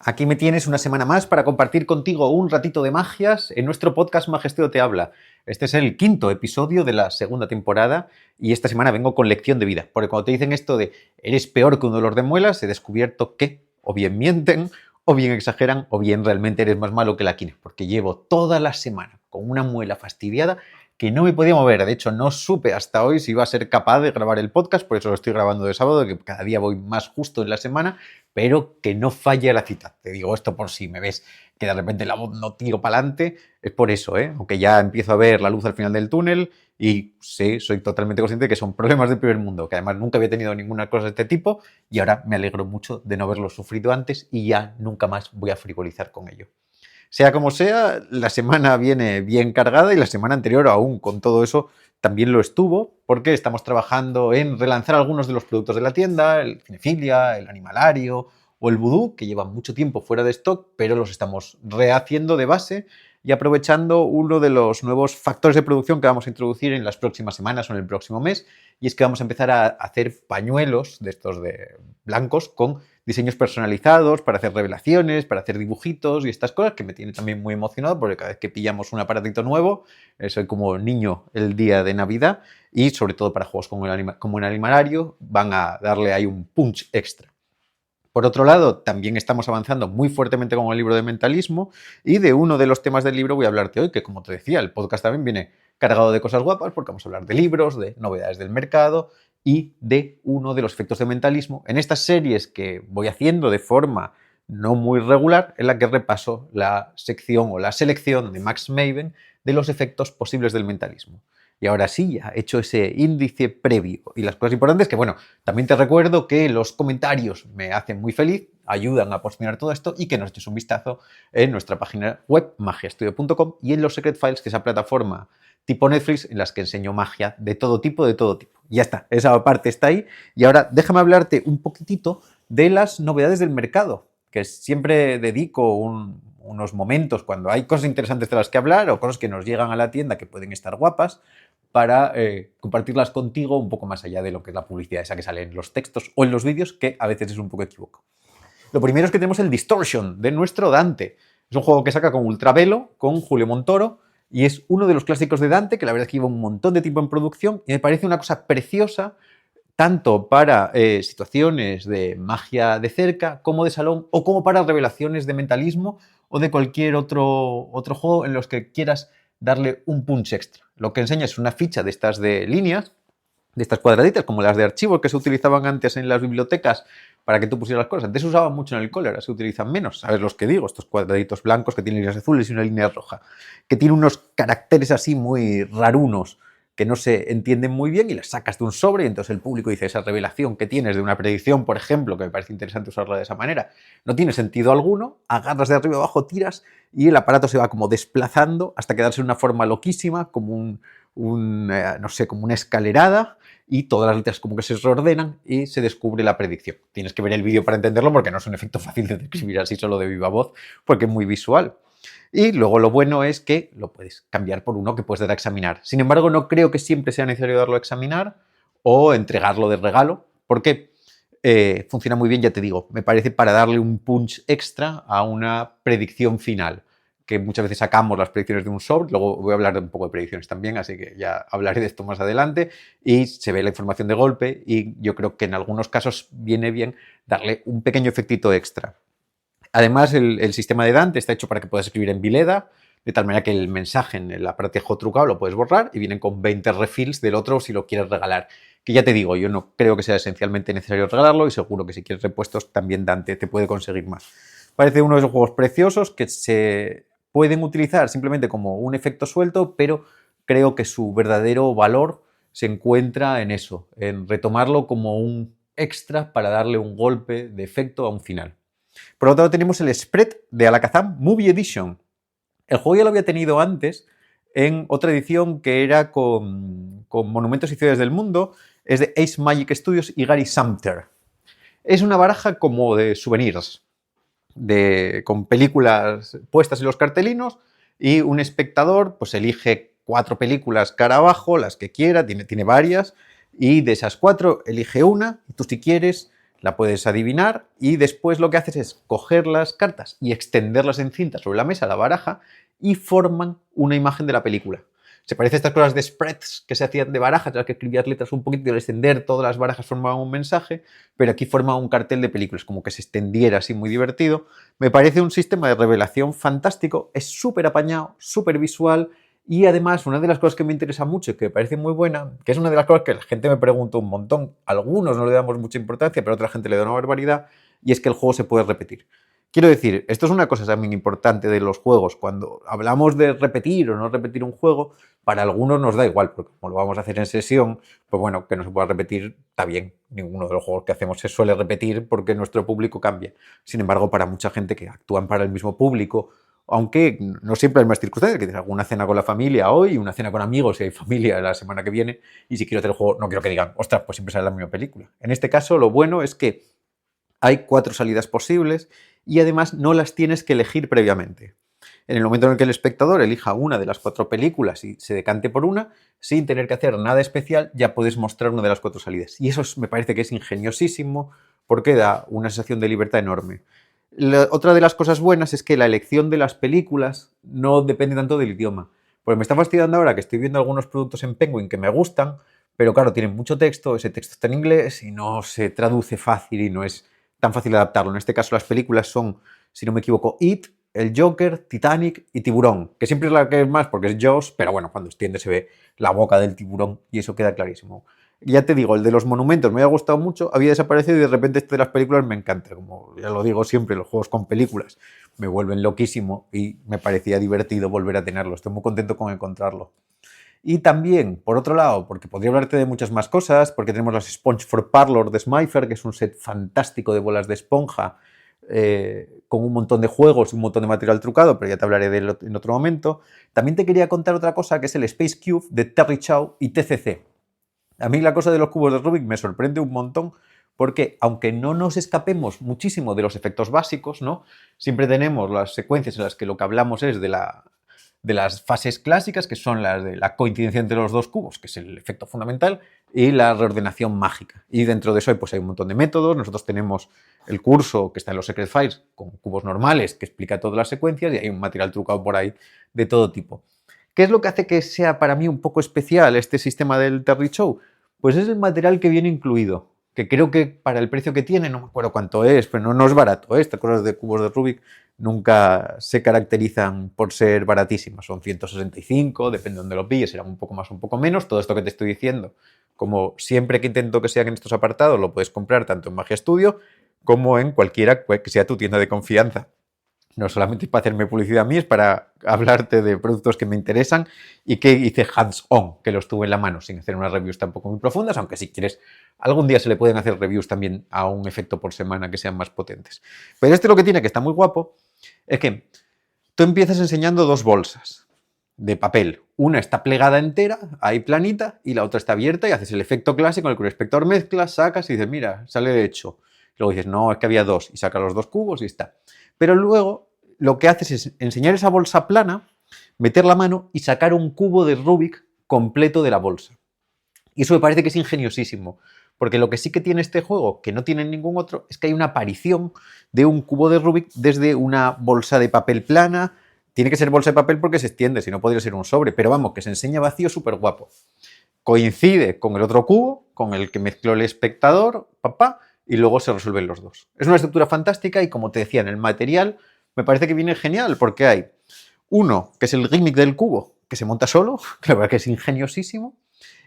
Aquí me tienes una semana más para compartir contigo un ratito de magias en nuestro podcast Magesteo te habla. Este es el 5º episodio de la segunda temporada y esta semana vengo con lección de vida. Porque cuando te dicen esto de eres peor que un dolor de muelas, he descubierto que o bien mienten, o bien exageran, o bien realmente eres más malo que la quina. Porque llevo toda la semana con una muela fastidiada que no me podía mover. De hecho, no supe hasta hoy si iba a ser capaz de grabar el podcast, por eso lo estoy grabando de sábado, que cada día voy más justo en la semana, pero que no falle la cita. Te digo esto por si me ves que de repente la voz no tiro para adelante, es por eso, aunque ya empiezo a ver la luz al final del túnel y sí, soy totalmente consciente de que son problemas del primer mundo, que además nunca había tenido ninguna cosa de este tipo y ahora me alegro mucho de no haberlo sufrido antes y ya nunca más voy a frivolizar con ello. Sea como sea, la semana viene bien cargada y la semana anterior aún con todo eso también lo estuvo, porque estamos trabajando en relanzar algunos de los productos de la tienda, el Cinefilia, el Animalario o el Vudú, que llevan mucho tiempo fuera de stock, pero los estamos rehaciendo de base y aprovechando uno de los nuevos factores de producción que vamos a introducir en las próximas semanas o en el próximo mes, y es que vamos a empezar a hacer pañuelos de estos de blancos con diseños personalizados para hacer revelaciones, para hacer dibujitos y estas cosas, que me tiene también muy emocionado porque cada vez que pillamos un aparatito nuevo, soy como niño el día de Navidad, y sobre todo para juegos como el Animalario van a darle ahí un punch extra. Por otro lado, también estamos avanzando muy fuertemente con el libro de mentalismo, y de uno de los temas del libro voy a hablarte hoy, que como te decía, el podcast también viene cargado de cosas guapas porque vamos a hablar de libros, de novedades del mercado y de uno de los efectos de mentalismo en estas series que voy haciendo de forma no muy regular, en la que repaso la sección o la selección de Max Maven de los efectos posibles del mentalismo. Y ahora sí, ya he hecho ese índice previo y las cosas importantes que, bueno, también te recuerdo que los comentarios me hacen muy feliz, ayudan a posicionar todo esto y que nos eches un vistazo en nuestra página web magiastudio.com y en los Secret Files, que es esa plataforma tipo Netflix en las que enseño magia de todo tipo, de todo tipo. Ya está, esa parte está ahí. Y ahora déjame hablarte un poquitito de las novedades del mercado, que siempre dedico unos momentos cuando hay cosas interesantes de las que hablar o cosas que nos llegan a la tienda que pueden estar guapas para compartirlas contigo un poco más allá de lo que es la publicidad esa que sale en los textos o en los vídeos, que a veces es un poco equívoco. Lo primero es que tenemos el Distortion de nuestro Dante. Es un juego que saca con Ultravelo, con Julio Montoro, y es uno de los clásicos de Dante, que la verdad es que lleva un montón de tiempo en producción y me parece una cosa preciosa, tanto para situaciones de magia de cerca, como de salón, o como para revelaciones de mentalismo o de cualquier otro juego en los que quieras darle un punch extra. Lo que enseña es una ficha de estas de líneas, de estas cuadraditas, como las de archivos que se utilizaban antes en las bibliotecas para que tú pusieras las cosas. Antes se usaban mucho en el cole, ahora se utilizan menos. ¿Sabes los que digo? Estos cuadraditos blancos que tienen líneas azules y una línea roja, que tienen unos caracteres así muy rarunos que no se entienden muy bien y las sacas de un sobre y entonces el público dice, esa revelación que tienes de una predicción, por ejemplo, que me parece interesante usarla de esa manera, no tiene sentido alguno, agarras de arriba abajo, tiras y el aparato se va como desplazando hasta quedarse en una forma loquísima, como no sé, como una escalerada, y todas las letras como que se reordenan y se descubre la predicción. Tienes que ver el vídeo para entenderlo porque no es un efecto fácil de describir así solo de viva voz, porque es muy visual. Y luego lo bueno es que lo puedes cambiar por uno que puedes dar a examinar. Sin embargo, no creo que siempre sea necesario darlo a examinar o entregarlo de regalo, porque funciona muy bien, ya te digo, me parece para darle un punch extra a una predicción final, que muchas veces sacamos las predicciones de un sobre, luego voy a hablar un poco de predicciones también, así que ya hablaré de esto más adelante, y se ve la información de golpe y yo creo que en algunos casos viene bien darle un pequeño efectito extra. Además, el sistema de Dante está hecho para que puedas escribir en Vileda, de tal manera que el mensaje en el aparatejo trucado lo puedes borrar y vienen con 20 refills del otro si lo quieres regalar. Que ya te digo, yo no creo que sea esencialmente necesario regalarlo y seguro que si quieres repuestos también Dante te puede conseguir más. Parece uno de esos juegos preciosos que se pueden utilizar simplemente como un efecto suelto, pero creo que su verdadero valor se encuentra en eso, en retomarlo como un extra para darle un golpe de efecto a un final. Por otro lado tenemos el Spread de Alakazam Movie Edition. El juego ya lo había tenido antes en otra edición que era con monumentos y ciudades del mundo. Es de Ace Magic Studios y Gary Sumter. Es una baraja como de souvenirs, con películas puestas en los cartelinos, y un espectador pues elige 4 películas cara abajo, las que quiera, tiene varias, y de esas 4 elige una, y tú si quieres la puedes adivinar y después lo que haces es coger las cartas y extenderlas en cinta sobre la mesa, la baraja, y forman una imagen de la película. Se parece a estas cosas de spreads que se hacían de barajas, en las que escribías letras un poquito y al extender todas las barajas formaban un mensaje, pero aquí forma un cartel de películas, como que se extendiera así muy divertido. Me parece un sistema de revelación fantástico, es súper apañado, súper visual y además una de las cosas que me interesa mucho y que me parece muy buena, que es una de las cosas que la gente me pregunta un montón, algunos no le damos mucha importancia, pero a otra gente le da una barbaridad, y es que el juego se puede repetir. Quiero decir, esto es una cosa también importante de los juegos. Cuando hablamos de repetir o no repetir un juego, para algunos nos da igual, porque como lo vamos a hacer en sesión, pues bueno, que no se pueda repetir está bien. Ninguno de los juegos que hacemos se suele repetir porque nuestro público cambia. Sin embargo, para mucha gente que actúan para el mismo público, aunque no siempre hay más circunstancias, que tienes alguna cena con la familia hoy, una cena con amigos si hay familia la semana que viene, y si quiero hacer el juego, no quiero que digan, ostras, pues siempre sale la misma película. En este caso, lo bueno es que hay 4 salidas posibles y además no las tienes que elegir previamente. En el momento en el que el espectador elija una de las 4 películas y se decante por una, sin tener que hacer nada especial, ya puedes mostrar una de las 4 salidas. Y eso me parece que es ingeniosísimo porque da una sensación de libertad enorme. Otra de las cosas buenas es que la elección de las películas no depende tanto del idioma. Porque me está fastidiando ahora que estoy viendo algunos productos en Penguin que me gustan, pero claro, tienen mucho texto, ese texto está en inglés y no se traduce fácil y no es tan fácil adaptarlo. En este caso las películas son, si no me equivoco, It, El Joker, Titanic y Tiburón, que siempre es la que es más porque es Jaws, pero bueno, cuando extiende se ve la boca del tiburón y eso queda clarísimo. Ya te digo, el de los monumentos me había gustado mucho, había desaparecido y de repente este de las películas me encanta. Como ya lo digo siempre, los juegos con películas me vuelven loquísimo y me parecía divertido volver a tenerlo. Estoy muy contento con encontrarlo. Y también, por otro lado, porque podría hablarte de muchas más cosas, porque tenemos las Sponge for Parlor de Smyfer, que es un set fantástico de bolas de esponja, con un montón de juegos y un montón de material trucado, pero ya te hablaré de él en otro momento. También te quería contar otra cosa, que es el Space Cube de Terry Chow y TCC. A mí la cosa de los cubos de Rubik me sorprende un montón, porque aunque no nos escapemos muchísimo de los efectos básicos, ¿no? Siempre tenemos las secuencias en las que lo que hablamos es de las fases clásicas, que son las de la coincidencia entre los dos cubos, que es el efecto fundamental, y la reordenación mágica. Y dentro de eso pues hay un montón de métodos. Nosotros tenemos el curso que está en los Secret Files con cubos normales, que explica todas las secuencias, y hay un material trucado por ahí de todo tipo. ¿Qué es lo que hace que sea para mí un poco especial este sistema del Terry Chow? Pues es el material que viene incluido, que creo que para el precio que tiene, no me acuerdo cuánto es, pero no es barato, ¿eh? Estas cosas de cubos de Rubik nunca se caracterizan por ser baratísimas. Son 165, depende de dónde lo pilles, serán un poco más o un poco menos. Todo esto que te estoy diciendo, como siempre que intento que sean en estos apartados, lo puedes comprar tanto en Magia Studio como en cualquiera que sea tu tienda de confianza. No solamente para hacerme publicidad a mí, es para hablarte de productos que me interesan y que hice hands-on, que los tuve en la mano, sin hacer unas reviews tampoco muy profundas, aunque si quieres, algún día se le pueden hacer reviews también a un efecto por semana que sean más potentes. Pero lo que tiene, que está muy guapo, es que tú empiezas enseñando 2 bolsas de papel. Una está plegada entera, ahí planita, y la otra está abierta y haces el efecto clásico en el que el espectador mezcla, sacas y dices, mira, sale de hecho. Luego dices, no, es que había 2, y sacas los 2 cubos y está. Pero luego lo que haces es enseñar esa bolsa plana, meter la mano y sacar un cubo de Rubik completo de la bolsa. Y eso me parece que es ingeniosísimo, porque lo que sí que tiene este juego, que no tiene ningún otro, es que hay una aparición de un cubo de Rubik desde una bolsa de papel plana. Tiene que ser bolsa de papel porque se extiende, si no podría ser un sobre, pero vamos, que se enseña vacío súper guapo. Coincide con el otro cubo, con el que mezcló el espectador, y luego se resuelven los dos. Es una estructura fantástica y, como te decía, en el material me parece que viene genial, porque hay uno, que es el gimmick del cubo, que se monta solo, que la verdad que es ingeniosísimo,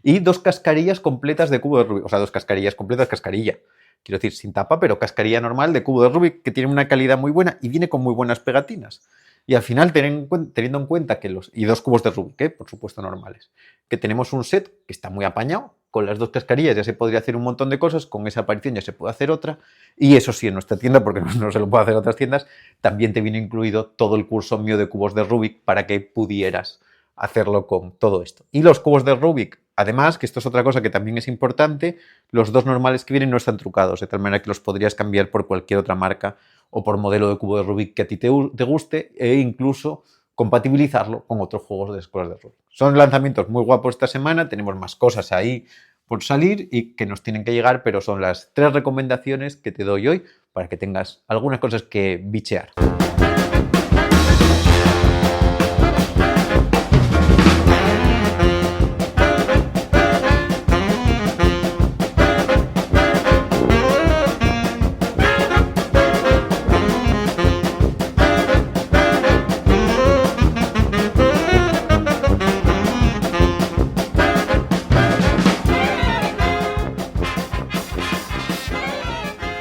y 2 cascarillas completas de cubo de Rubik. O sea, 2 cascarillas completas, cascarilla. Quiero decir, sin tapa, pero cascarilla normal de cubo de Rubik, que tiene una calidad muy buena y viene con muy buenas pegatinas. Y al final, teniendo en cuenta que y 2 cubos de Rubik, por supuesto normales, que tenemos un set que está muy apañado. Con las 2 cascarillas ya se podría hacer un montón de cosas, con esa aparición ya se puede hacer otra, y eso sí, en nuestra tienda, porque no se lo puede hacer en otras tiendas, también te viene incluido todo el curso mío de cubos de Rubik para que pudieras hacerlo con todo esto. Y los cubos de Rubik, además, que esto es otra cosa que también es importante, los 2 normales que vienen no están trucados, de tal manera que los podrías cambiar por cualquier otra marca o por modelo de cubo de Rubik que a ti te guste, e incluso compatibilizarlo con otros juegos de escuelas de Rubik. Son lanzamientos muy guapos esta semana, tenemos más cosas ahí por salir y que nos tienen que llegar, pero son las 3 recomendaciones que te doy hoy para que tengas algunas cosas que bichear.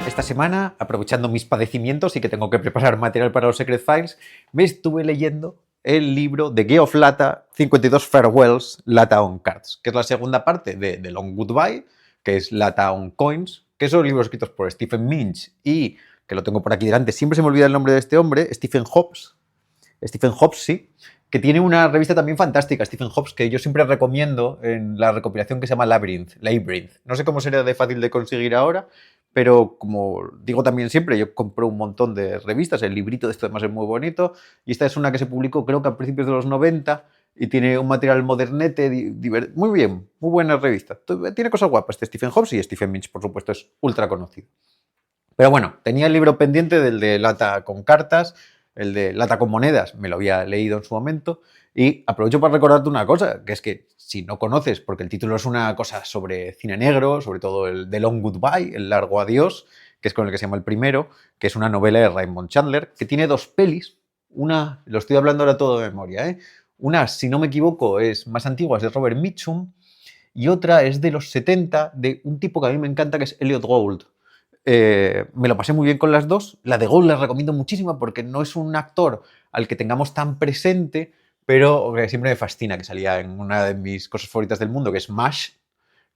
Esta semana, aprovechando mis padecimientos y que tengo que preparar material para los Secret Files, me estuve leyendo el libro de Geoff Latta, 52 Farewells, Latta on Cards, que es la segunda parte de The Long Goodbye, que es Latta on Coins, que son libros escritos por Stephen Minch y, que lo tengo por aquí delante, siempre se me olvida el nombre de este hombre, Stephen Hobbs, sí, que tiene una revista también fantástica, Stephen Hobbs, que yo siempre recomiendo en la recopilación que se llama Labyrinth. No sé cómo sería de fácil de conseguir ahora, pero como digo también siempre, yo compro un montón de revistas, el librito de esto además es muy bonito, y esta es una que se publicó creo que a principios de los 90 y tiene un material modernete, muy bien, muy buena revista. Tiene cosas guapas de Stephen Hobbs y Stephen Minch, por supuesto, es ultra conocido. Pero bueno, tenía el libro pendiente del de Latta con cartas, el de Latta con monedas, me lo había leído en su momento, y aprovecho para recordarte una cosa, que es que si no conoces, porque el título es una cosa sobre cine negro, sobre todo el The Long Goodbye, el largo adiós, que es con el que se llama el primero, que es una novela de Raymond Chandler, que tiene 2 pelis, una, lo estoy hablando ahora todo de memoria, ¿eh? Una, si no me equivoco, es más antigua, es de Robert Mitchum, y otra es de los 70, de un tipo que a mí me encanta, que es Elliot Gould. Me lo pasé muy bien con las dos. La de Gould la recomiendo muchísimo porque no es un actor al que tengamos tan presente, pero que siempre me fascina, que salía en una de mis cosas favoritas del mundo, que es MASH.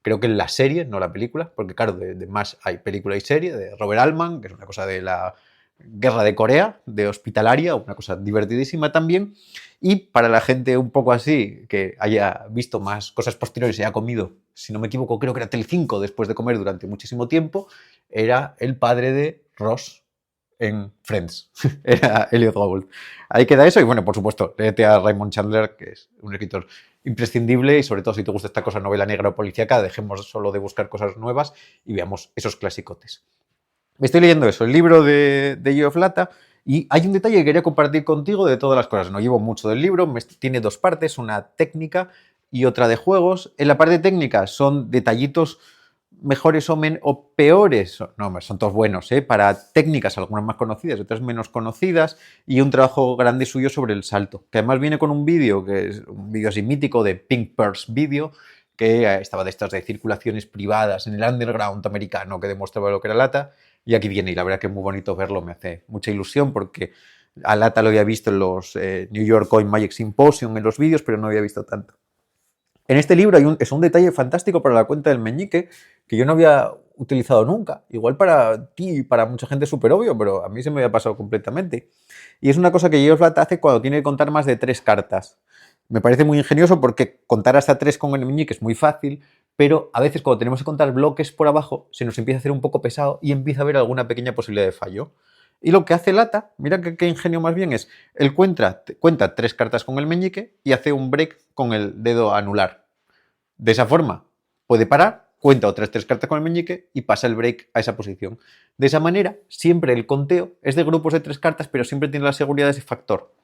Creo que en la serie, no la película, porque claro, de MASH hay película y serie, de Robert Altman, que es una cosa de la guerra de Corea, de Hospitalaria, una cosa divertidísima también. Y para la gente un poco así, que haya visto más cosas posteriores y haya comido, si no me equivoco, creo que era Telecinco después de comer durante muchísimo tiempo, era el padre de Ross en Friends. Era Elliot Gould. Ahí queda eso y bueno, por supuesto, léete a Raymond Chandler, que es un escritor imprescindible y sobre todo si te gusta esta cosa novela negra o policíaca, dejemos solo de buscar cosas nuevas y veamos esos clasicotes. Me estoy leyendo eso, el libro de Geoff Latta, y hay un detalle que quería compartir contigo de todas las cosas. No llevo mucho del libro, tiene 2 partes, una técnica y otra de juegos. En la parte técnica son detallitos mejores o peores, no, son todos buenos, para técnicas, algunas más conocidas, otras menos conocidas, y un trabajo grande suyo sobre el salto, que además viene con un vídeo, que es un vídeo así mítico de Pink Purse Video, que estaba de estas de circulaciones privadas en el underground americano que demostraba lo que era Latta, y aquí viene, y la verdad que es muy bonito verlo, me hace mucha ilusión porque a Latta lo había visto en los New York Coin Magic Symposium, en los vídeos, pero no había visto tanto. En este libro es un detalle fantástico para la cuenta del meñique que yo no había utilizado nunca. Igual para ti y para mucha gente es súper obvio, pero a mí se me había pasado completamente. Y es una cosa que Geoff Latta hace cuando tiene que contar más de 3 cartas. Me parece muy ingenioso porque contar hasta 3 con el meñique es muy fácil, pero a veces cuando tenemos que contar bloques por abajo se nos empieza a hacer un poco pesado y empieza a haber alguna pequeña posibilidad de fallo. Y lo que hace Latta, mira qué ingenio más bien es, él cuenta 3 cartas con el meñique y hace un break con el dedo anular. De esa forma puede parar, cuenta otras 3 cartas con el meñique y pasa el break a esa posición. De esa manera, siempre el conteo es de grupos de 3 cartas, pero siempre tiene la seguridad de ese factor.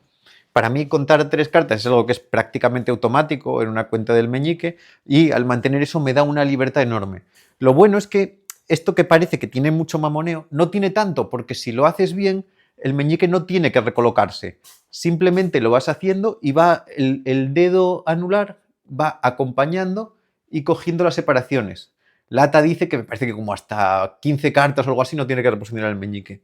Para mí contar 3 cartas es algo que es prácticamente automático en una cuenta del meñique y al mantener eso me da una libertad enorme. Lo bueno es que esto que parece que tiene mucho mamoneo no tiene tanto, porque si lo haces bien, el meñique no tiene que recolocarse. Simplemente lo vas haciendo y va el dedo anular va acompañando y cogiendo las separaciones. Latta dice que me parece que como hasta 15 cartas o algo así no tiene que reposicionar el meñique.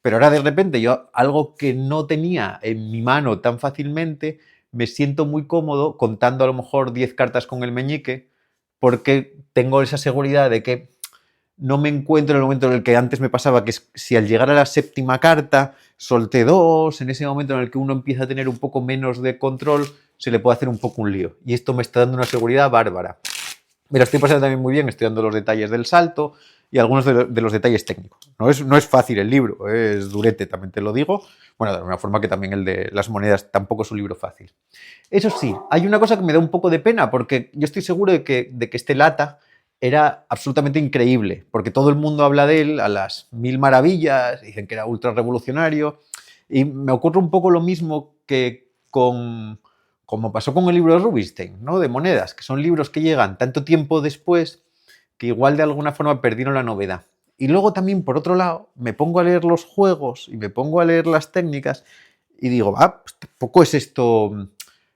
Pero ahora de repente yo, algo que no tenía en mi mano tan fácilmente, me siento muy cómodo contando a lo mejor 10 cartas con el meñique porque tengo esa seguridad de que no me encuentro en el momento en el que antes me pasaba, que es si al llegar a la 7ª carta solté 2, en ese momento en el que uno empieza a tener un poco menos de control, se le puede hacer un poco un lío. Y esto me está dando una seguridad bárbara. Me lo estoy pasando también muy bien, estoy dando los detalles del salto y algunos de los detalles técnicos. No es fácil el libro, es durete, también te lo digo. Bueno, de alguna forma que también el de las monedas tampoco es un libro fácil. Eso sí, hay una cosa que me da un poco de pena, porque yo estoy seguro de que este Latta era absolutamente increíble, porque todo el mundo habla de él a las mil maravillas, dicen que era ultra revolucionario, y me ocurre un poco lo mismo que como pasó con el libro de Rubinstein, ¿no? De monedas, que son libros que llegan tanto tiempo después que igual de alguna forma perdieron la novedad. Y luego también, por otro lado, me pongo a leer los juegos y me pongo a leer las técnicas y digo, pues tampoco es esto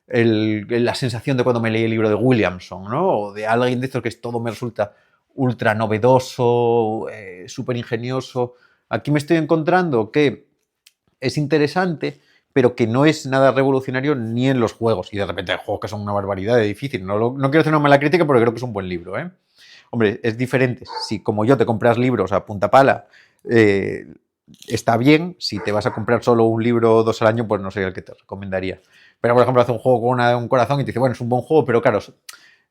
la sensación de cuando me leí el libro de Williamson, ¿no? O de alguien de estos que todo me resulta ultra novedoso, súper ingenioso. Aquí me estoy encontrando que es interesante, pero que no es nada revolucionario ni en los juegos. Y de repente hay juegos que son una barbaridad de difícil. No quiero hacer una mala crítica, pero creo que es un buen libro, ¿eh? Hombre, es diferente. Si como yo te compras libros a punta pala, está bien. Si te vas a comprar solo un libro o dos al año, pues no sería el que te recomendaría. Pero, por ejemplo, hace un juego con un corazón y te dice, bueno, es un buen juego, pero claro,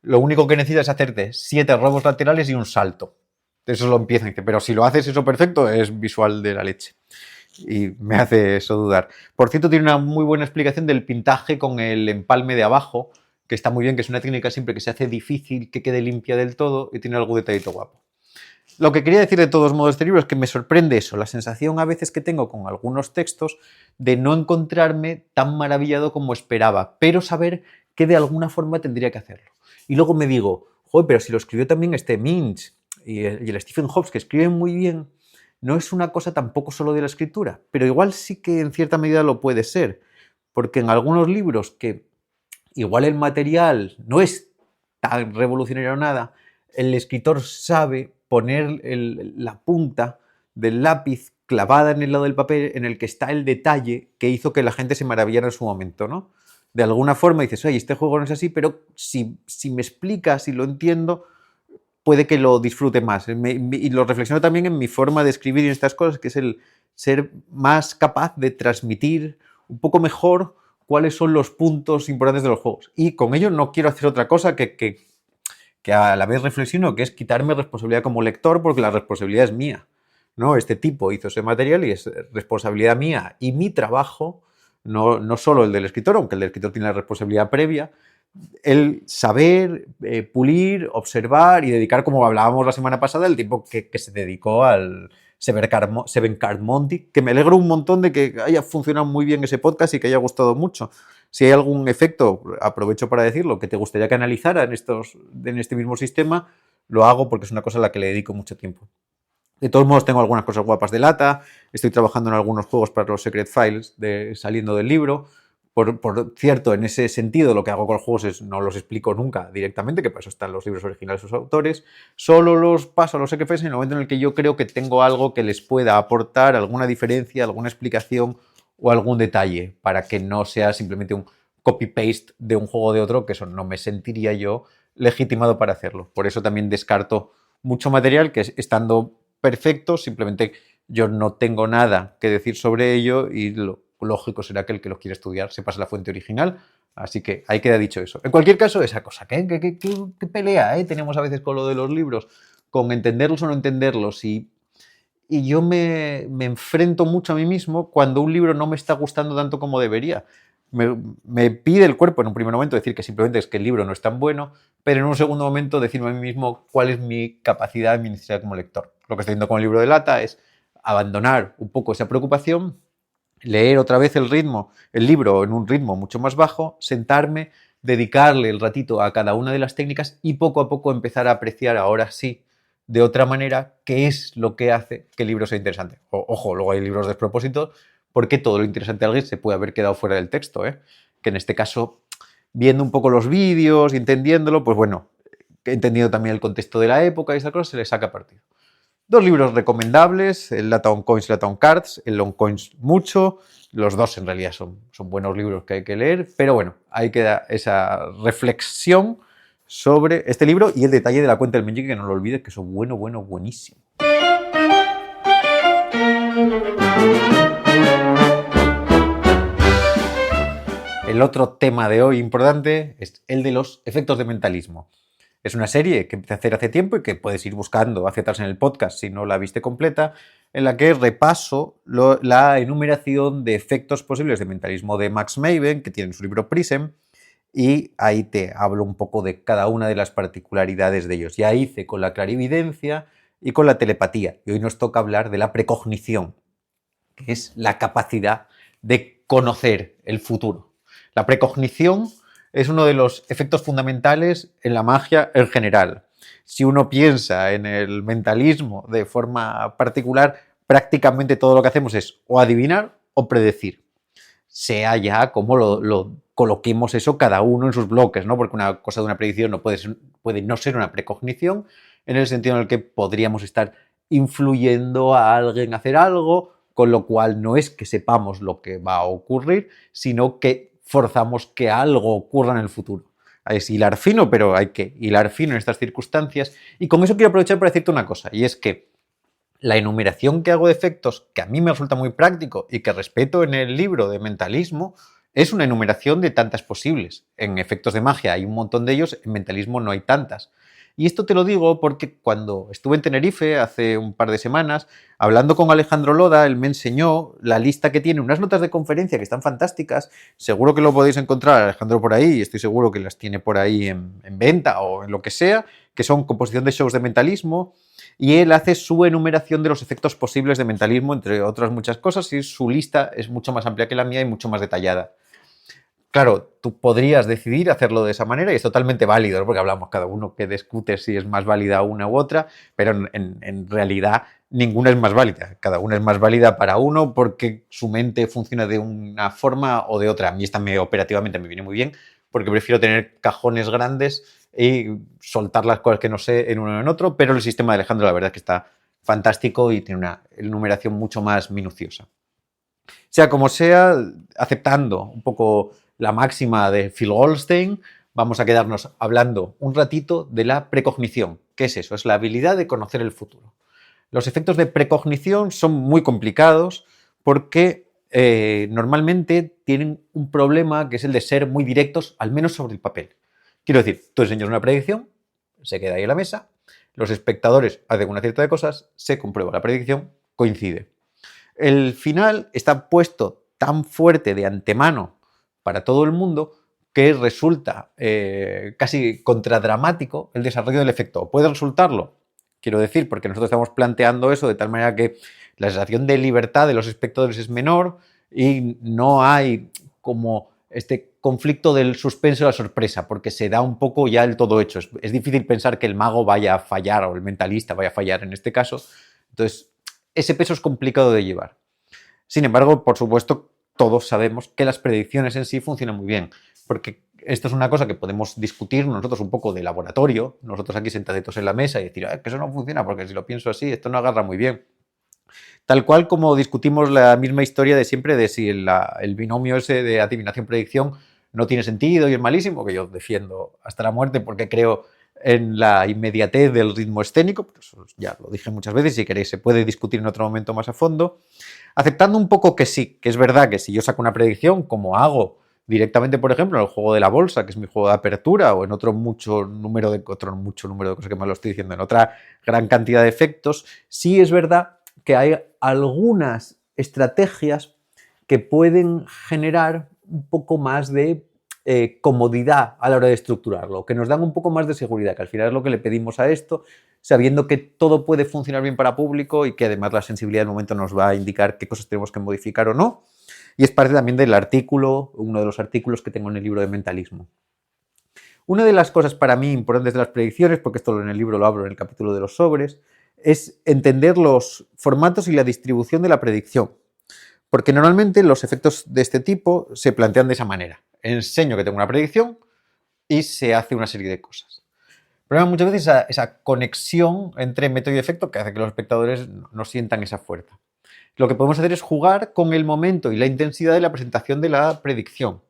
lo único que necesitas es hacerte 7 robos laterales y un salto. Eso lo empieza. Pero si lo haces eso perfecto, es visual de la leche. Y me hace eso dudar. Por cierto, tiene una muy buena explicación del pintaje con el empalme de abajo, que está muy bien, que es una técnica siempre que se hace difícil que quede limpia del todo y tiene algún detallito guapo. Lo que quería decir de todos modos de este libro es que me sorprende eso, la sensación a veces que tengo con algunos textos de no encontrarme tan maravillado como esperaba, pero saber que de alguna forma tendría que hacerlo. Y luego me digo, joder, pero si lo escribió también este Minch y el Stephen Hobbes, que escriben muy bien, no es una cosa tampoco solo de la escritura, pero igual sí que en cierta medida lo puede ser, porque en algunos libros que igual el material no es tan revolucionario o nada, el escritor sabe poner la punta del lápiz clavada en el lado del papel en el que está el detalle que hizo que la gente se maravillara en su momento, ¿no? De alguna forma dices, oye, este juego no es así, pero si me explicas, si lo entiendo, puede que lo disfrute más. Y lo reflexiono también en mi forma de escribir y en estas cosas, que es el ser más capaz de transmitir un poco mejor cuáles son los puntos importantes de los juegos. Y con ello no quiero hacer otra cosa que a la vez reflexiono, que es quitarme responsabilidad como lector, porque la responsabilidad es mía, ¿no? Este tipo hizo ese material y es responsabilidad mía. Y mi trabajo, no solo el del escritor, aunque el del escritor tiene la responsabilidad previa, el saber, pulir, observar y dedicar, como hablábamos la semana pasada, el tiempo que se dedicó al Seven Card Monty, que me alegro un montón de que haya funcionado muy bien ese podcast y que haya gustado mucho. Si hay algún efecto, aprovecho para decirlo, que te gustaría que analizara en este mismo sistema, lo hago porque es una cosa a la que le dedico mucho tiempo. De todos modos, tengo algunas cosas guapas de lata, estoy trabajando en algunos juegos para los Secret Files saliendo del libro. Por cierto, en ese sentido, lo que hago con los juegos es no los explico nunca directamente, que para eso están los libros originales de sus autores, solo los paso a los Secret Files en el momento en el que yo creo que tengo algo que les pueda aportar alguna diferencia, alguna explicación o algún detalle, para que no sea simplemente un copy-paste de un juego de otro, que eso no me sentiría yo legitimado para hacerlo. Por eso también descarto mucho material que, estando perfecto, simplemente yo no tengo nada que decir sobre ello y lo lógico será que el que lo quiera estudiar se pase la fuente original. Así que ahí queda dicho eso. En cualquier caso, esa cosa, ¿qué pelea tenemos a veces con lo de los libros? Con entenderlos o no entenderlos. Y yo me enfrento mucho a mí mismo cuando un libro no me está gustando tanto como debería. Me pide el cuerpo en un primer momento decir que simplemente es que el libro no es tan bueno, pero en un segundo momento decirme a mí mismo cuál es mi capacidad, mi necesidad como lector. Lo que estoy haciendo con el libro de lata es abandonar un poco esa preocupación, leer otra vez el libro en un ritmo mucho más bajo, sentarme, dedicarle el ratito a cada una de las técnicas y poco a poco empezar a apreciar ahora sí, de otra manera, qué es lo que hace que el libro sea interesante. Ojo, luego hay libros despropósitos, porque todo lo interesante de alguien se puede haber quedado fuera del texto, ¿eh? Que en este caso, viendo un poco los vídeos y entendiéndolo, pues bueno, entendiendo también el contexto de la época y esas cosas, se le saca partido. 2 libros recomendables, el Lata on Coins y Lata on Cards, el on Coins mucho, los dos en realidad son buenos libros que hay que leer, pero bueno, ahí queda esa reflexión sobre este libro y el detalle de la cuenta del Meñique, que no lo olvides, que eso es buenísimo. El otro tema de hoy importante es el de los efectos de mentalismo. Es una serie que empecé a hacer hace tiempo y que puedes ir buscando hacia atrás en el podcast si no la viste completa, en la que repaso la enumeración de efectos posibles de mentalismo de Max Maven, que tiene en su libro Prism, y ahí te hablo un poco de cada una de las particularidades de ellos. Ya hice con la clarividencia y con la telepatía, y hoy nos toca hablar de la precognición, que es la capacidad de conocer el futuro. La precognición es uno de los efectos fundamentales en la magia en general. Si uno piensa en el mentalismo de forma particular, prácticamente todo lo que hacemos es o adivinar o predecir. Sea ya como lo coloquemos eso cada uno en sus bloques, ¿no? Porque una cosa de una predicción no puede no ser una precognición, en el sentido en el que podríamos estar influyendo a alguien a hacer algo, con lo cual no es que sepamos lo que va a ocurrir, sino que forzamos que algo ocurra en el futuro. Es hilar fino, pero hay que hilar fino en estas circunstancias. Y con eso quiero aprovechar para decirte una cosa, y es que la enumeración que hago de efectos, que a mí me resulta muy práctico y que respeto en el libro de mentalismo, es una enumeración de tantas posibles. En efectos de magia hay un montón de ellos, en mentalismo no hay tantas. Y esto te lo digo porque cuando estuve en Tenerife hace un par de semanas, hablando con Alejandro Loda, él me enseñó la lista que tiene, unas notas de conferencia que están fantásticas. Seguro que lo podéis encontrar, Alejandro, por ahí, y estoy seguro que las tiene por ahí en venta o en lo que sea, que son composición de shows de mentalismo, y él hace su enumeración de los efectos posibles de mentalismo, entre otras muchas cosas, y su lista es mucho más amplia que la mía y mucho más detallada. Claro, tú podrías decidir hacerlo de esa manera y es totalmente válido, ¿no? Porque hablamos cada uno que discute si es más válida una u otra, pero en realidad ninguna es más válida. Cada una es más válida para uno porque su mente funciona de una forma o de otra. A mí esta operativamente me viene muy bien porque prefiero tener cajones grandes y soltar las cosas que no sé en uno o en otro, pero el sistema de Alejandro la verdad es que está fantástico y tiene una enumeración mucho más minuciosa. Sea como sea, aceptando un poco la máxima de Phil Goldstein, vamos a quedarnos hablando un ratito de la precognición. ¿Qué es eso? Es la habilidad de conocer el futuro. Los efectos de precognición son muy complicados porque normalmente tienen un problema que es el de ser muy directos, al menos sobre el papel. Quiero decir, tú enseñas una predicción, se queda ahí en la mesa, los espectadores hacen una cierta de cosas, se comprueba la predicción, coincide. El final está puesto tan fuerte de antemano para todo el mundo que resulta casi contradramático el desarrollo del efecto. ¿Puede resultarlo? Quiero decir, porque nosotros estamos planteando eso de tal manera que la sensación de libertad de los espectadores es menor y no hay como este conflicto del suspenso y la sorpresa, porque se da un poco ya el todo hecho. Es difícil pensar que el mago vaya a fallar o el mentalista vaya a fallar en este caso. Entonces, ese peso es complicado de llevar. Sin embargo, por supuesto, todos sabemos que las predicciones en sí funcionan muy bien, porque esto es una cosa que podemos discutir nosotros un poco de laboratorio, nosotros aquí sentaditos en la mesa y decir, que eso no funciona porque si lo pienso así, esto no agarra muy bien. Tal cual como discutimos la misma historia de siempre de si el binomio ese de adivinación-predicción no tiene sentido y es malísimo, que yo defiendo hasta la muerte porque creo en la inmediatez del ritmo escénico, pero eso ya lo dije muchas veces, si queréis se puede discutir en otro momento más a fondo, aceptando un poco que sí, que es verdad que si yo saco una predicción, como hago directamente, por ejemplo, en el juego de la bolsa, que es mi juego de apertura, o en otro mucho número de cosas que me lo estoy diciendo, en otra gran cantidad de efectos, sí es verdad que hay algunas estrategias que pueden generar un poco más de comodidad a la hora de estructurarlo, que nos dan un poco más de seguridad, que al final es lo que le pedimos a esto, sabiendo que todo puede funcionar bien para público y que además la sensibilidad del momento nos va a indicar qué cosas tenemos que modificar o no. Y es parte también del artículo, uno de los artículos que tengo en el libro de mentalismo. Una de las cosas para mí importantes de las predicciones, porque esto en el libro lo hablo en el capítulo de los sobres, es entender los formatos y la distribución de la predicción. Porque normalmente los efectos de este tipo se plantean de esa manera. Enseño que tengo una predicción y se hace una serie de cosas. El problema muchas veces es esa conexión entre método y efecto que hace que los espectadores no sientan esa fuerza. Lo que podemos hacer es jugar con el momento y la intensidad de la presentación de la predicción.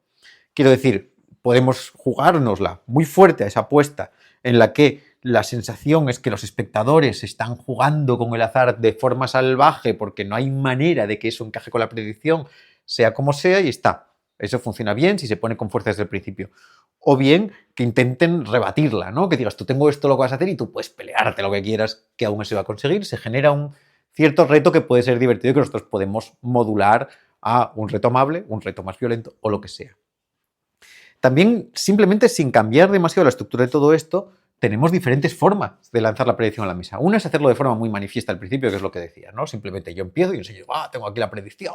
Quiero decir, podemos jugárnosla muy fuerte a esa apuesta en la que la sensación es que los espectadores están jugando con el azar de forma salvaje porque no hay manera de que eso encaje con la predicción, sea como sea, y está. Eso funciona bien si se pone con fuerza desde el principio. O bien que intenten rebatirla, ¿no? Que digas, tú tengo esto lo que vas a hacer y tú puedes pelearte lo que quieras, que aún se va a conseguir. Se genera un cierto reto que puede ser divertido y que nosotros podemos modular a un reto amable, un reto más violento o lo que sea. también, simplemente sin cambiar demasiado la estructura de todo esto, tenemos diferentes formas de lanzar la predicción a la mesa. Una es hacerlo de forma muy manifiesta al principio, que es lo que decía, ¿no? Simplemente yo empiezo y enseño, tengo aquí la predicción.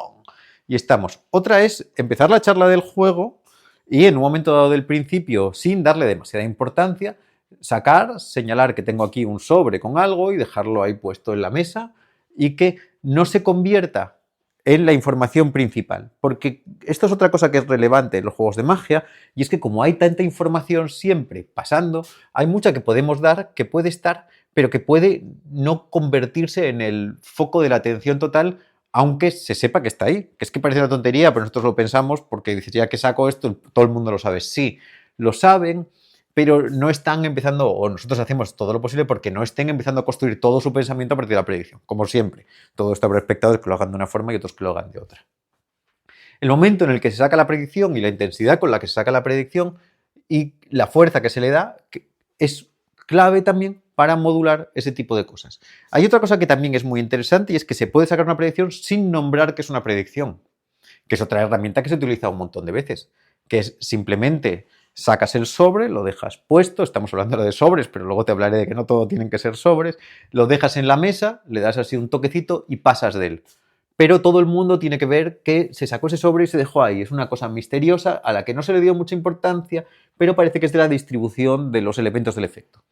Y estamos. Otra es empezar la charla del juego y en un momento dado del principio, sin darle demasiada importancia, sacar, señalar que tengo aquí un sobre con algo y dejarlo ahí puesto en la mesa y que no se convierta en la información principal. Porque esto es otra cosa que es relevante en los juegos de magia, y es que como hay tanta información siempre pasando, hay mucha que podemos dar, que puede estar, pero que puede no convertirse en el foco de la atención total, aunque se sepa que está ahí. Que es que parece una tontería, pero nosotros lo pensamos porque dices, ya que saco esto, todo el mundo lo sabe. Sí, lo saben, pero no están empezando, o nosotros hacemos todo lo posible porque no estén empezando a construir todo su pensamiento a partir de la predicción. Como siempre, todo esto habrá espectadores que lo hagan de una forma y otros que lo hagan de otra. El momento en el que se saca la predicción y la intensidad con la que se saca la predicción y la fuerza que se le da es clave también para modular ese tipo de cosas. Hay otra cosa que también es muy interesante y es que se puede sacar una predicción sin nombrar que es una predicción, que es otra herramienta que se utiliza un montón de veces, que es simplemente sacas el sobre, lo dejas puesto, estamos hablando ahora de sobres, pero luego te hablaré de que no todo tienen que ser sobres, lo dejas en la mesa, le das así un toquecito y pasas de él. Pero todo el mundo tiene que ver que se sacó ese sobre y se dejó ahí. Es una cosa misteriosa a la que no se le dio mucha importancia, pero parece que es de la distribución de los elementos del efecto.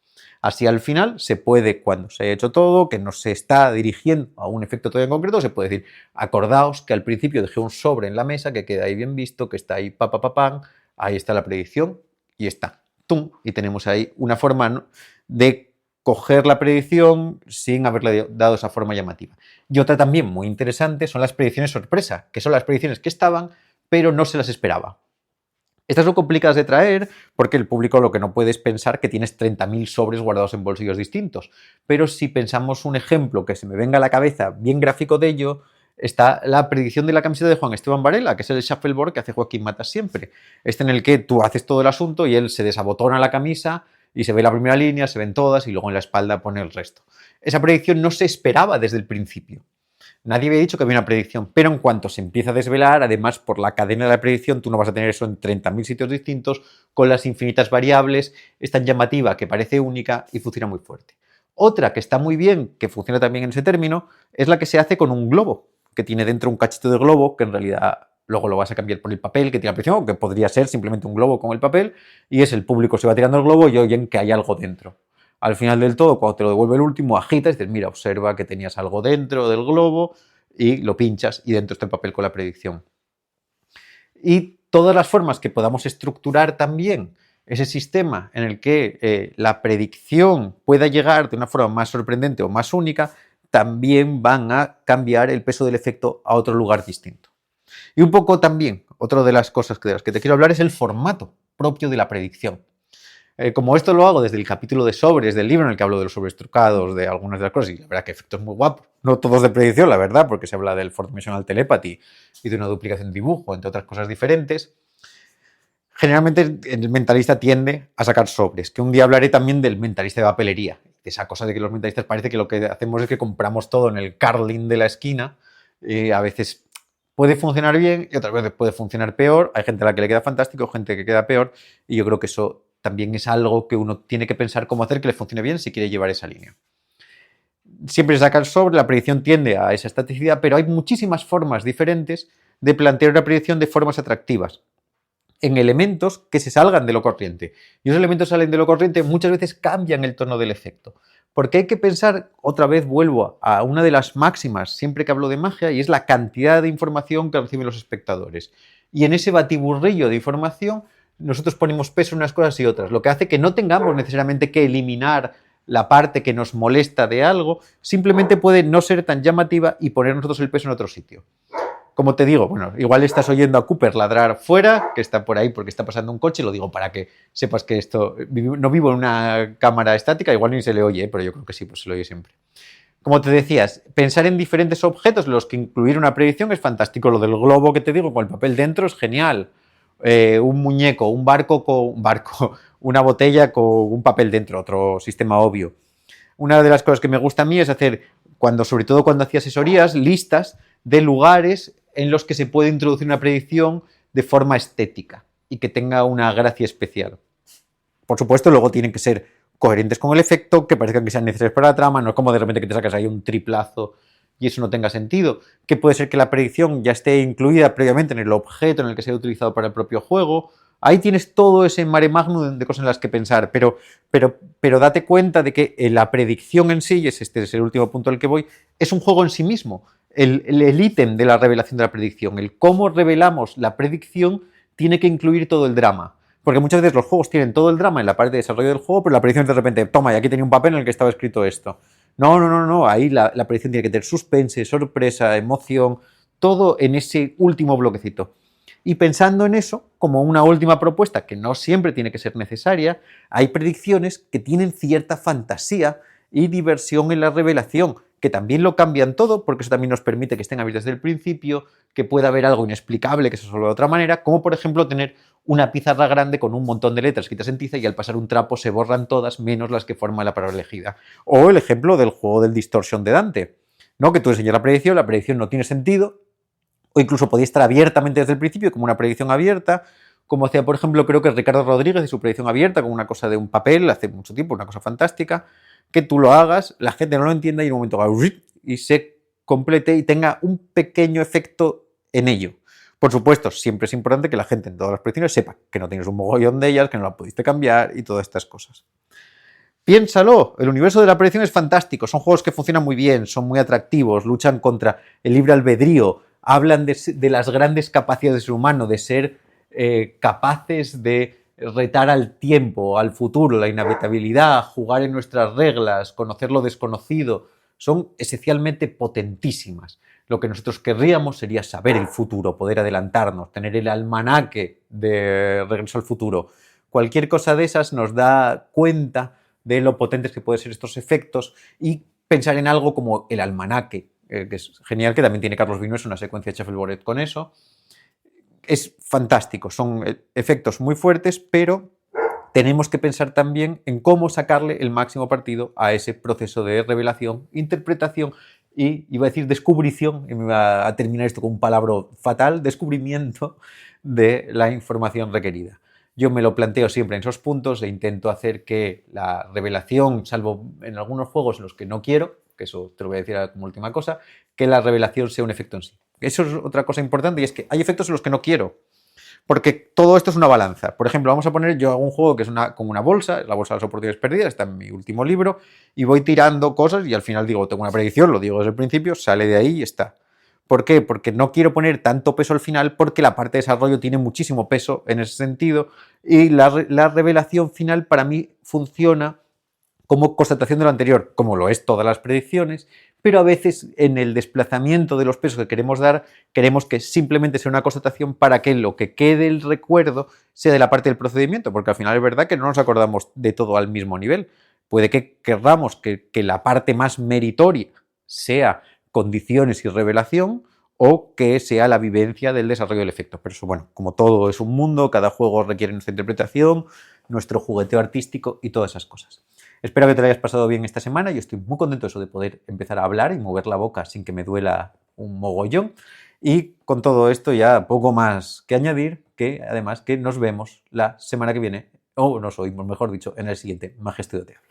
Así al final se puede, cuando se haya hecho todo, que no se está dirigiendo a un efecto todavía en concreto, se puede decir, acordaos que al principio dejé un sobre en la mesa que queda ahí bien visto, que está ahí pam, ahí está la predicción y está, ¡tum! Y tenemos ahí una forma de coger la predicción sin haberle dado esa forma llamativa. Y otra también muy interesante son las predicciones sorpresa, que son las predicciones que estaban, pero no se las esperaba. Estas son complicadas de traer porque el público lo que no puede es pensar que tienes 30.000 sobres guardados en bolsillos distintos. Pero si pensamos un ejemplo que se me venga a la cabeza bien gráfico de ello, está la predicción de la camiseta de Juan Esteban Varela, que es el shuffleboard que hace Joaquín Matas siempre. En el que tú haces todo el asunto y él se desabotona la camisa y se ve la primera línea, se ven todas y luego en la espalda pone el resto. Esa predicción no se esperaba desde el principio. Nadie había dicho que había una predicción, pero en cuanto se empieza a desvelar, además por la cadena de la predicción, tú no vas a tener eso en 30.000 sitios distintos, con las infinitas variables, es tan llamativa que parece única y funciona muy fuerte. Otra que está muy bien, que funciona también en ese término, es la que se hace con un globo, que tiene dentro un cachito de globo, que en realidad luego lo vas a cambiar por el papel que tiene la predicción, o que podría ser simplemente un globo con el papel, y es el público se va tirando el globo y oyen que hay algo dentro. Al final del todo, cuando te lo devuelve el último, agitas y dices, mira, observa que tenías algo dentro del globo y lo pinchas y dentro está el papel con la predicción. Y todas las formas que podamos estructurar también ese sistema en el que la predicción pueda llegar de una forma más sorprendente o más única, también van a cambiar el peso del efecto a otro lugar distinto. Y un poco también, otra de las cosas de las que te quiero hablar es el formato propio de la predicción. Como esto lo hago desde el capítulo de sobres del libro en el que hablo de los sobres trucados, de algunas de las cosas, y la verdad que efectos muy guapos, no todos de predicción, la verdad, porque se habla del Fourth Dimensional Telepathy y de una duplicación de dibujo, entre otras cosas diferentes. Generalmente el mentalista tiende a sacar sobres, que un día hablaré también del mentalista de papelería, de esa cosa de que los mentalistas parece que lo que hacemos es que compramos todo en el Carlin de la esquina, a veces puede funcionar bien y otras veces puede funcionar peor, hay gente a la que le queda fantástico, gente que queda peor, y yo creo que eso también es algo que uno tiene que pensar cómo hacer que le funcione bien si quiere llevar esa línea. Siempre se saca el sobre, la predicción tiende a esa estaticidad, pero hay muchísimas formas diferentes de plantear una predicción de formas atractivas en elementos que se salgan de lo corriente. Y esos elementos salen de lo corriente muchas veces cambian el tono del efecto. Porque hay que pensar, otra vez vuelvo a una de las máximas siempre que hablo de magia, y es la cantidad de información que reciben los espectadores. Y en ese batiburrillo de información nosotros ponemos peso en unas cosas y otras, lo que hace que no tengamos necesariamente que eliminar la parte que nos molesta de algo, simplemente puede no ser tan llamativa y poner nosotros el peso en otro sitio. Como te digo, bueno, igual estás oyendo a Cooper ladrar fuera, que está por ahí porque está pasando un coche, lo digo para que sepas que esto, no vivo en una cámara estática, igual ni se le oye, pero yo creo que sí, pues se le oye siempre. Como te decías, pensar en diferentes objetos en los que incluir una predicción es fantástico. Lo del globo que te digo con el papel dentro es genial. Un muñeco, un barco, una botella con un papel dentro, otro sistema obvio. Una de las cosas que me gusta a mí es hacer, sobre todo cuando hacía asesorías, listas de lugares en los que se puede introducir una predicción de forma estética. y que tenga una gracia especial. Por supuesto, luego tienen que ser coherentes con el efecto, que parezcan que sean necesarios para la trama, no es como de repente que te sacas ahí un triplazo y eso no tenga sentido, que puede ser que la predicción ya esté incluida previamente en el objeto en el que se ha utilizado para el propio juego. Ahí tienes todo ese mare magnum de cosas en las que pensar, pero date cuenta de que la predicción en sí, y este es el último punto al que voy, es un juego en sí mismo. El ítem de la revelación de la predicción, el cómo revelamos la predicción, tiene que incluir todo el drama. Porque muchas veces los juegos tienen todo el drama en la parte de desarrollo del juego, pero la predicción es de repente, toma, y aquí tenía un papel en el que estaba escrito esto. No. Ahí la predicción tiene que tener suspense, sorpresa, emoción, todo en ese último bloquecito. Y pensando en eso, como una última propuesta, que no siempre tiene que ser necesaria, hay predicciones que tienen cierta fantasía y diversión en la revelación, que también lo cambian todo, porque eso también nos permite que estén abiertas desde el principio, que pueda haber algo inexplicable que se resuelva de otra manera, como por ejemplo tener una pizarra grande con un montón de letras escritas en tiza y al pasar un trapo se borran todas menos las que forman la palabra elegida. O el ejemplo del juego del Distortion de Dante, ¿no? Que tú enseñas la predicción no tiene sentido, o incluso podía estar abiertamente desde el principio, como una predicción abierta, como hacía, por ejemplo, creo que Ricardo Rodríguez y su predicción abierta, con una cosa de un papel hace mucho tiempo, una cosa fantástica, que tú lo hagas, la gente no lo entienda y en un momento va y se complete y tenga un pequeño efecto en ello. Por supuesto, siempre es importante que la gente en todas las predicciones sepa que no tienes un mogollón de ellas, que no la pudiste cambiar y todas estas cosas. Piénsalo, el universo de la predicción es fantástico, son juegos que funcionan muy bien, son muy atractivos, luchan contra el libre albedrío, hablan de las grandes capacidades del humano, de ser capaces de retar al tiempo, al futuro, la inevitabilidad, jugar en nuestras reglas, conocer lo desconocido, son esencialmente potentísimas. Lo que nosotros querríamos sería saber el futuro, poder adelantarnos, tener el almanaque de Regreso al Futuro. Cualquier cosa de esas nos da cuenta de lo potentes que pueden ser estos efectos y pensar en algo como el almanaque, que es genial, que también tiene Carlos Vinuesa una secuencia de Shuffleboard con eso. Es fantástico, son efectos muy fuertes, pero tenemos que pensar también en cómo sacarle el máximo partido a ese proceso de revelación, interpretación y, iba a decir descubrición, y me iba a terminar esto con un palabra fatal, descubrimiento de la información requerida. Yo me lo planteo siempre en esos puntos e intento hacer que la revelación, salvo en algunos juegos en los que no quiero, que eso te lo voy a decir como última cosa, que la revelación sea un efecto en sí. Eso es otra cosa importante y es que hay efectos en los que no quiero. Porque todo esto es una balanza. Por ejemplo, vamos a poner, yo hago un juego que es como una bolsa, la bolsa de las oportunidades perdidas, está en mi último libro, y voy tirando cosas y al final digo, tengo una predicción, lo digo desde el principio, sale de ahí y está. ¿Por qué? Porque no quiero poner tanto peso al final porque la parte de desarrollo tiene muchísimo peso en ese sentido y la revelación final para mí funciona como constatación de lo anterior, como lo es todas las predicciones, pero a veces en el desplazamiento de los pesos que queremos dar, queremos que simplemente sea una constatación para que lo que quede el recuerdo sea de la parte del procedimiento, porque al final es verdad que no nos acordamos de todo al mismo nivel. Puede que querramos que la parte más meritoria sea condiciones y revelación, o que sea la vivencia del desarrollo del efecto. Pero eso, bueno, como todo es un mundo, cada juego requiere nuestra interpretación, nuestro jugueteo artístico y todas esas cosas. Espero que te lo hayas pasado bien esta semana. Yo estoy muy contento de eso, de poder empezar a hablar y mover la boca sin que me duela un mogollón. Y con todo esto ya poco más que añadir, que además que nos vemos la semana que viene, o nos oímos, mejor dicho, en el siguiente Majestio Te Habla.